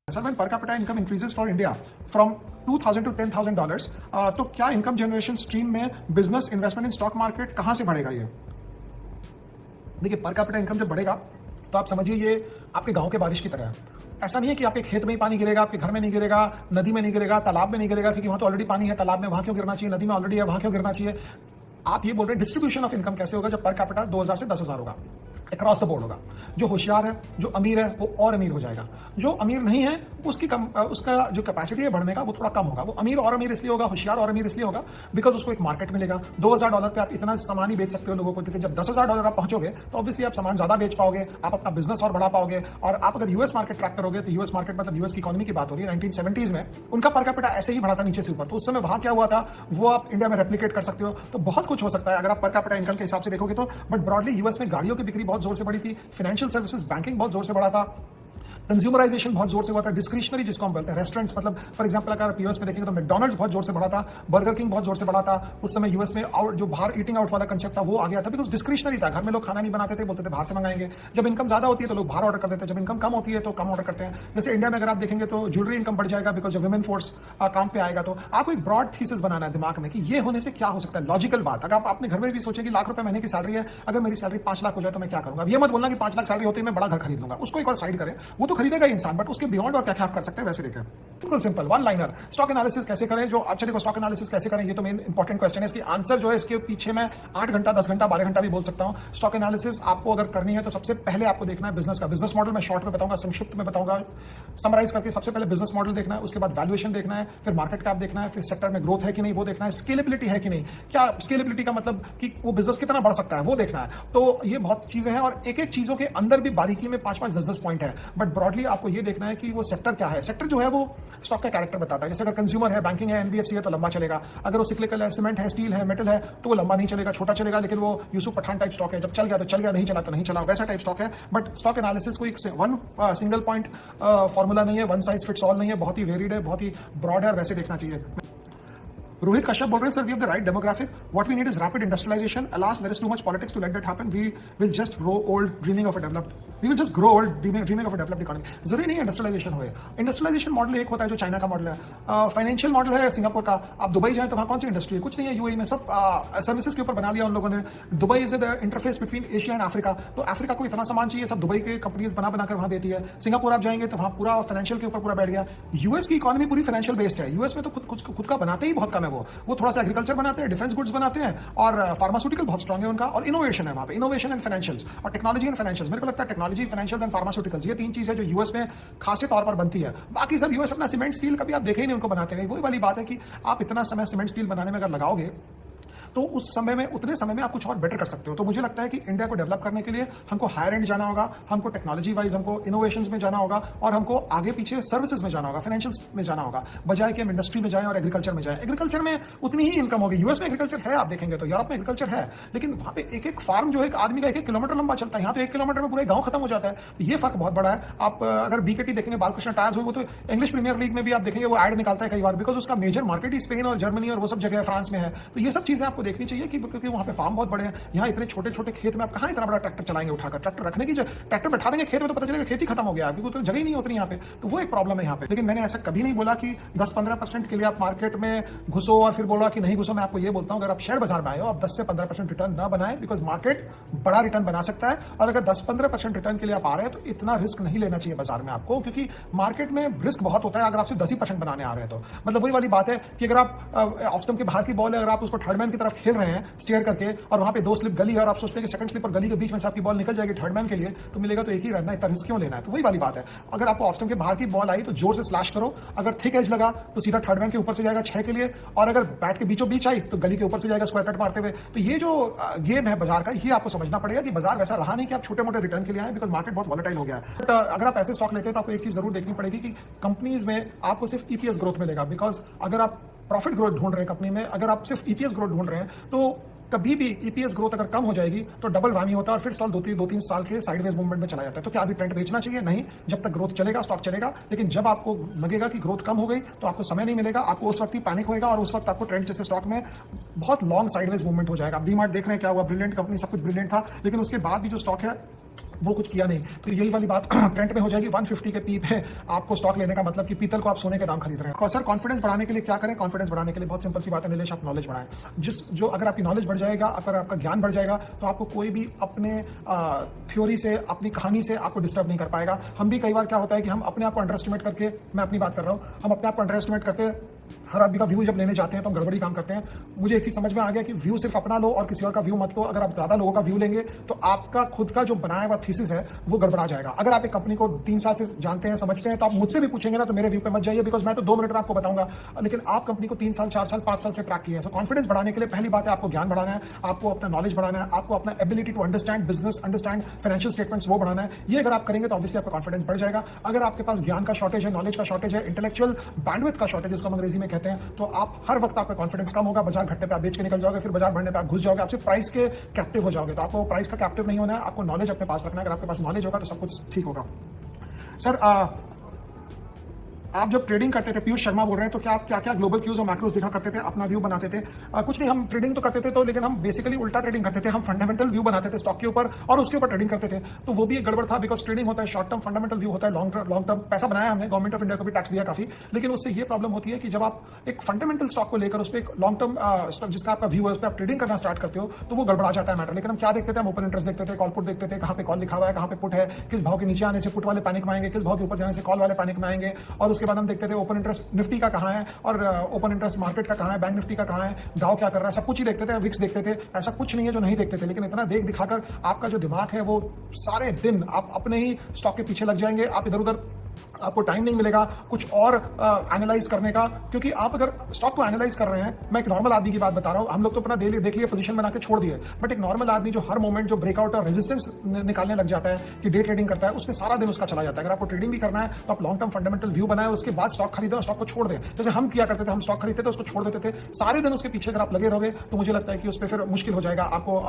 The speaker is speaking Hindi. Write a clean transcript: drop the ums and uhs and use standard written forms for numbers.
Sir when per capita income increases for India from 2000 to $10,000 तो क्या इनकम जनरेशन स्ट्रीम में business investment in stock market कहां से बढ़ेगा? ये देखिए, पर कैपिटा इनकम जब बढ़ेगा तो आप समझिए ये आपके गांव के बारिश की तरह है। ऐसा नहीं है कि आपके खेत में ही पानी गिरेगा, आपके घर में नहीं गिरेगा, नदी में नहीं गिरेगा, तालाब में नहीं गिरेगा, क्योंकि वहां तो ऑलरेडी पानी है, तालाब में वहां क्यों गिरना चाहिए, नदी में ऑलरेडी है वहां क्यों गिरना चाहिए। आप ये बोल रहे हैं डिस्ट्रीब्यूशन ऑफ इनकम कैसे होगा जब पर कैपिटा 2000 से 10,000 होगा, अक्रॉस द बोर्ड होगा। जो होशियार है, जो अमीर है, वो और अमीर हो जाएगा। जो अमीर नहीं है उसका जो कैपेसिटी है बढ़ने का वो थोड़ा कम होगा। वो अमीर और अमीर इसलिए होगा, होशियार और अमीर इसलिए होगा बिकॉज उसको एक मार्केट मिलेगा। $2,000 पे आप इतना सामान ही बेच सकते हो लोगों को, क्योंकि जब $10,000 आप पहुंचोगे तो ऑब्वियसली आप सामान ज्यादा बेच पाओगे, आप अपना बिजनेस और बढ़ा पाओगे। और आप अगर यूएस मार्केट ट्रैक करोगे तो यूएस मार्केट मतलब यूएस की इकोनॉमी की बात हो रही है, 1970s में उनका पर कैपिटा ऐसे ही बढ़ा था नीचे से ऊपर। तो उस समय वहां क्या हुआ था वो आप इंडिया में रेप्लिकेट कर सकते हो। तो बहुत कुछ हो सकता है अगर आप पर कैपिटा इनकम के हिसाब से देखोगे तो। बट ब्रॉडली यूएस में गाड़ियों की बिक्री बहुत जोर से बढ़ी थी, फाइनेंशियल सर्विसेज बैंकिंग बहुत जोर से बढ़ा था, कंज्यूमराइजेशन बहुत जोर से हुआ था, डिस्क्रिशनरी जिसको हम बोलते हैं रेस्टोरेंट्स, मतलब फॉर एग्जांपल अगर आप यूएस में देखेंगे तो मैकडॉनल्ड्स बहुत जोर से बढ़ा था, बर्गर किंग बहुत जोर से बढ़ा था। उस समय यूएस में आउट जो बाहर ईटिंग आउट वाला कंसेप्ट था वो आ गया था, बिकॉज डिस्क्रिशनरी था। घर में लोग खाना नहीं बनाते थे, बोलते थे बाहर से मंगाएंगे। जब इनकम ज्यादा होती है तो लोग बाहर ऑर्डर कर देते हैं, जब इनकम कम होती है तो कम ऑर्डर करते हैं। जैसे इंडिया में अगर आप देखेंगे तो ज्वेलरी इनकम बढ़ जाएगा बिकॉज जब वुमेन फोर्स काम पे आएगा। तो आपको एक ब्रॉड थीसिस बनाना है दिमाग में कि ये होने से क्या हो सकता है, लॉजिकल बात। अगर आप अपने घर में भी सोचें कि ₹1,00,000 महीने की सैलरी है, अगर मेरी सैलरी 5 लाख हो जाए तो मैं क्या करूंगा। अब ये मत बोलना कि 5 लाख सैलरी होती है मैं बड़ा घर खरीद लूंगा, उसको एक बार साइड करें, वो तो खरीदेगा इंसान, बट उसके बियॉन्ड और क्या क्या आप कर सकते हैं वैसे देखें। बिल्कुल simple one liner stock analysis कैसे करें। जो अच्छा देखो, स्टॉक एनालिसिस कैसे करें ये तो मेन इंपॉर्टेंट क्वेश्चन है। इसकी आंसर जो है इसके पीछे मैं 8 घंटा 10 घंटा 12 घंटा भी बोल सकता हूं। स्टॉक एनालिसिस आपको अगर करनी है तो सबसे पहले आपको देखना है बिजनेस का। बिजनेस मॉडल मैं शॉर्ट में बताऊंगा, संक्षिप्त में बताऊंगा, समराइज करके। सबसे पहले बिजनेस मॉडल देखना है, उसके बाद वैल्यूएशन देखना है, फिर मार्केट कैप देखना है, फिर सेक्टर में ग्रोथ है कि नहीं वो देखना है, स्केलेबिलिटी है कि नहीं, क्या स्केलेबिलिटी का मतलब कि वो बिजनेस कितना बढ़ सकता है वो देखना है। तो ये बहुत चीजें हैं और एक एक चीजों के अंदर भी बारीकी में 5-5 10-10 पॉइंट है। बट ब्रॉडली आपको ये देखना है कि वो सेक्टर क्या है। सेक्टर जो है वो स्टॉक का कैरेक्टर बताता है। जैसे अगर कंज्यूमर है, बैंकिंग है, एनबीएफसी है तो लंबा चलेगा। अगर वो सिक्लिकल है, सीमेंट है, स्टील है, मेटल है तो वो लंबा नहीं चलेगा, छोटा चलेगा। लेकिन वो यूसुफ पठान टाइप स्टॉक है, जब चल गया तो चल गया, नहीं चला तो नहीं चला, वैसा टाइप स्टॉक है। बट स्टॉक एनालिसिस कोई वन सिंगल पॉइंट फॉर्मूला नहीं है, वन साइज फिट्स ऑल नहीं है, बहुत ही वेरिड है, बहुत ही ब्रॉड है, वैसे देखना चाहिए। रोहित कश्यप बोल रहे हैं sir, we have the right demographic, what we need is rapid industrialisation, alas there is too much politics to let that happen, we will just grow old dreaming of a developed, we will just grow old dreaming of a developed economy. जरूरी नहीं इंडस्ट्रियलाइजेशन होए। इंडस्ट्रियलाइजेशन मॉडल एक होता है जो चाइना का मॉडल है, फाइनेंशियल मॉडल है सिंगापुर का। आप दुबई जाए तो वहां कौन सी इंडस्ट्री है, कुछ नहीं है। यूएई में सब सर्विसेज के ऊपर बना लिया उन लोगों ने। Dubai is the interface between Asia and Africa. तो अफ्रीका को इतना सामान चाहिए, सब दुबई के कंपनीज बना बनाकर वहां देती है। सिंगापुर आप जाएंगे तो वहां पूरा फाइनेंशियल के ऊपर पूरा बैठ गया। यूएस की इकोनॉमी पूरी फाइनेंशियल बेस्ड है। यूएस में तो खुद का बनाते ही बहुत कम है। वो थोड़ा सा एग्रीकल्चर बनाते हैं, डिफेंस गुड्स बनाते हैं और फार्मास्यूटिकल बहुत स्ट्रांग है उनका, और इनोवेशन है वहां पे, इनोवेशन एंड फाइनेंशियल्स और टेक्नोलॉजी एंड फाइनेंशियल्स। मेरे को लगता है टेक्नोलॉजी, फाइनेंशियल्स एंड फार्मास्यूटिकल्स ये 3 चीज है जो यूएस में खासे तौर पर बनती है। बाकी सब यूएस अपना सीमेंट स्टील कभी आप देखे ही नहीं उनको बनाते हुए। वही वाली बात है कि आप इतना समय सीमेंट स्टील बनाने में अगर लगाओगे तो उस समय में, उतने समय में आप कुछ और बेटर कर सकते हो। तो मुझे लगता है कि इंडिया को डेवलप करने के लिए हमको हायर एंड जाना होगा, हमको टेक्नोलॉजी वाइज हमको इनोवेशंस में जाना होगा, और हमको आगे पीछे सर्विसेज में जाना होगा, फाइनेंशियल्स में जाना होगा, बजाय कि हम इंडस्ट्री में जाएं और एग्रीकल्चर में जाएं। एग्रीकल्चर में उतनी ही इनकम होगी। यूएस में एग्रीकल्चर है, आप देखेंगे तो, यूरोप में एग्रीकल्चर है, लेकिन वहां पे एक एक फार्म जो है एक आदमी का 1-1 किलोमीटर लंबा चलता है। यहाँ पे 1 किलोमीटर में पूरा गांव खत्म हो जाता है। तो ये फर्क बहुत बड़ा है। आप अगर बीकेटी देखेंगे, बालकृष्ण टायर्स हो, वो तो इंग्लिश प्रीमियर लीग में भी आप देखेंगे वो एड निकालता है कई बार, बिकॉज उसका मेजर मार्केट ही स्पेन और जर्मनी और वो सब जगह फ्रांस में है। तो ये सब चीजें आपको देखनी चाहिए कि वहां पे फार्म बहुत बड़े हैं। यहाँ इतने छोटे छोटे खेत में आप कहां इतना बड़ा ट्रैक्टर चलाएंगे उठाकर। ट्रैक्टर रखने की ट्रैक्टर बैठा देंगे खेत में तो पता चलेगा खेती खत्म हो गया, क्योंकि तो जगह ही नहीं होती यहाँ पे। तो वो एक प्रॉब्लम है यहाँ पे। लेकिन मैंने ऐसा कभी नहीं बोला कि 10-15% के लिए आप मार्केट में घुसो और फिर बोला कि नहीं घुसो। मैं आपको ये बोलता हूँ, अगर आप शेयर बाजार में आए हो, आप 10 से 15% रिटर्न ना बनाए, बिकॉज मार्केट बड़ा रिटर्न बना सकता है। और अगर 10-15% रिटर्न के लिए आप आ रहे हैं तो इतना रिस्क नहीं लेना चाहिए बाजार में आपको, क्योंकि मार्केट में रिस्क बहुत होता है अगर आप सिर्फ 10% बनाने आ रहे हैं तो। मतलब वही वाली बात है कि अगर आप ऑफ स्टंप के बाहर की बॉल है, अगर आप उसको थर्ड मैन की तरफ खेल रहे हैं स्टीयर करके, और वहां पे 2 स्लिप गली है और आप सोचते हैं कि सेकंड स्लिप और गली के बीच में से आपकी बॉल निकल जाएगी थर्ड मैन के लिए, तो मिलेगा तो एक ही रन है, इतना रिस्क क्यों लेना है। तो वही वाली बात है। अगर आपको ऑफ स्टंप के बाहर की बॉल आई तो जोर से स्लैश करो, अगर थिक एज लगा तो सीधा थर्ड मैन के ऊपर से जाएगा 6 के लिए, और अगर बैट के बीचों बीच आई तो गली के ऊपर से जाएगा स्क्वायर कट मारते हुए। तो ये जो गेम है बाजार का, ये आपको समझना पड़ेगा कि बाजार वैसा रहा नहीं कि आप छोटे मोटे रिटर्न के लिए आए, बिकॉज मार्केट बहुत वॉलेटाइल हो गया है। बट अगर आप ऐसे स्टॉक लेते हैं तो आपको एक चीज जरूर देखनी पड़ेगी कि कंपनीज में आपको सिर्फ ईपीएस ग्रोथ मिलेगा। बिकॉज अगर आप प्रॉफिट ग्रोथ ढूंढ रहे हैं कंपनी में, अगर आप सिर्फ ईपीएस ग्रोथ ढूंढ रहे हैं, तो कभी भी ईपीएस ग्रोथ अगर कम हो जाएगी तो डबल वामी होता है और फिर स्टॉक 2-3 साल के साइडवेज मूवमेंट में चला जाता है। तो क्या अभी ट्रेंड बेचना चाहिए? नहीं, जब तक ग्रोथ चलेगा स्टॉक चलेगा। लेकिन जब आपको लगेगा कि ग्रोथ कम हो गई तो आपको समय नहीं मिलेगा, आपको उस वक्त ही पैनिक होएगा और उस वक्त आपको ट्रेंड जैसे स्टॉक में बहुत लॉन्ग साइडवेज मूवमेंट हो जाएगा। डीमार्ट देख रहे हैं क्या हुआ, ब्रिलियंट कंपनी, सब कुछ ब्रिलियंट था, लेकिन उसके बाद भी जो स्टॉक है वो कुछ किया नहीं। तो यही वाली बात ट्रेंड में हो जाएगी। 150 के पी पे आपको स्टॉक लेने का मतलब कि पीतल को आप सोने के दाम खरीद रहे हैं। सर कॉन्फिडेंस बढ़ाने के लिए क्या करें? कॉन्फिडेंस बढ़ाने के लिए बहुत सिंपल सी बात है नीलेश, आप नॉलेज बढ़ाएं। जो अगर आपकी नॉलेज बढ़ जाएगा, अगर आपका ज्ञान बढ़ जाएगा, तो आपको कोई भी अपने थ्योरी से, अपनी कहानी से आपको डिस्टर्ब नहीं कर पाएगा। हम भी कई बार क्या होता है कि हम अपने आप को अंडर एस्टिमेट करके, मैं अपनी बात कर रहा हूं, हम अपने आप को अंडर एस्टिमेट करते हैं। हर आदमी का व्यू जब लेने जाते हैं तो हम गड़बड़ी काम करते हैं। मुझे एक चीज समझ में आ गया कि व्यू सिर्फ अपना लो और किसी और का व्यू मत लो। अगर आप ज्यादा लोगों का व्यू लेंगे तो आपका खुद का जो बनाया हुआ थीसिस है वो गड़बड़ा जाएगा। अगर आप एक कंपनी को 3 साल से जानते हैं, समझते हैं, तो आप मुझसे भी पूछेंगे ना तो मेरे व्यू पे मत जाइए, बिकॉज मैं तो 2 मिनट में आपको बताऊंगा, लेकिन आप कंपनी को 3 साल, 4 साल, 5 साल से ट्रैक किए हैं। तो कॉन्फिडेंस बढ़ाने के लिए पहली बात है आपको ज्ञान बढ़ाना है, आपको अपना नॉलेज बढ़ाना है, आपको अपना ability to understand business, understand financial statements वो बढ़ाना है। ये अगर आप करेंगे तो ऑब्वियसली आपका कॉन्फिडेंस बढ़ जाएगा। अगर आपके पास ज्ञान का शॉर्टेज है, नॉलेज का शॉर्टेज है, इंटेलेक्चुअल बैंडविड्थ का शॉर्टेज जिसको हम अंग्रेजी में कहते हैं, तो आप हर वक्त आपका कॉन्फिडेंस कम होगा। बाजार घटने पे आप बेच के निकल जाओगे, फिर बाजार बढ़ने पे आप घुस जाओगे, आपसे प्राइस के कैप्टिव हो जाओगे। तो आपको प्राइस का कैप्टिव नहीं होना है, आपको नॉलेज अपने पास रखना है। अगर आपके पास नॉलेज होगा तो सब कुछ ठीक होगा। सर आप जब ट्रेडिंग करते थे, पीयूष शर्मा बोल रहे हैं, तो क्या आप क्या क्या ग्लोबल क्यूज और मैक्रोस देखा करते थे, अपना व्यू बनाते थे? कुछ नहीं, हम ट्रेडिंग तो करते थे, तो लेकिन हम बेसिकली उल्टा ट्रेडिंग करते थे। हम फंडामेंटल व्यू बनाते थे स्टॉक के ऊपर और उसके ऊपर ट्रेडिंग करते थे। तो वो भी एक गड़बड़ था, बिकॉज ट्रेडिंग होता है शॉर्ट टर्म, फंडामेंटल व्यू होता है लॉन्ग टर्म। पैसा बनाया हमने, गवर्नमेंट ऑफ इंडिया को भी टैक्स दिया काफी, लेकिन उससे ये प्रॉब्लम होती है कि जब आप एक फंडामेंटल स्टॉक को लेकर उस पर एक लॉन्ग टर्म जिसका आपका व्यू है उस पर आप ट्रेडिंग करना स्टार्ट करते हो तो वो गड़बड़ा जाता है मैटर। लेकिन हम क्या देखते थे? हम ओपन इंटरेस्ट देखते थे, कॉल पुट देखते थे, कहाँ पे कॉल लिखा हुआ है, कहाँ पे पुट है, किस भाव के नीचे आने से पुट वाले पैनिक में आएंगे, किस भाव के ऊपर जाने से कॉल वाले पैनिक में आएंगे। और उसके बाद हम देखते थे ओपन इंटरेस्ट निफ्टी का कहाँ है और ओपन इंटरेस्ट मार्केट का कहाँ है, बैंक निफ्टी का कहाँ है, डाउ क्या कर रहा है, सब कुछ ही देखते थे, विक्स देखते थे। ऐसा कुछ नहीं है जो नहीं देखते थे, लेकिन इतना देख दिखाकर आपका जो दिमाग है वो सारे दिन आप अपने ही स्टॉक के पीछे लग जाएंगे। आप इधर उधर, आपको टाइम नहीं मिलेगा कुछ और एनालाइज करने का, क्योंकि आप अगर स्टॉक को एनालाइज कर रहे हैं, मैं एक नॉर्मल आदमी की बात बता रहा हूं, हम लोग तो अपना देख लिए पोजीशन बना के छोड़ दिए, बट एक नॉर्मल आदमी जो हर मोमेंट जो ब्रेकआउट और रेजिस्टेंस निकालने लग जाता है कि डे ट्रेडिंग करता है, उसमें सारा दिन उसका चला जाता है। अगर आपको ट्रेडिंग भी करना है तो आप लॉन्ग टर्म फंडामेंटल व्यू बनाए, उसके बाद स्टॉक खरीदें और स्टॉक को छोड़ दें। जैसे हम किया करते थे, हम स्टॉक खरीदते थे, उसको छोड़ देते थे, सारे दिन उसके पीछे अगर आप लगे रहोगे तो मुझे लगता है कि उस पर फिर मुश्किल हो जाएगा आपको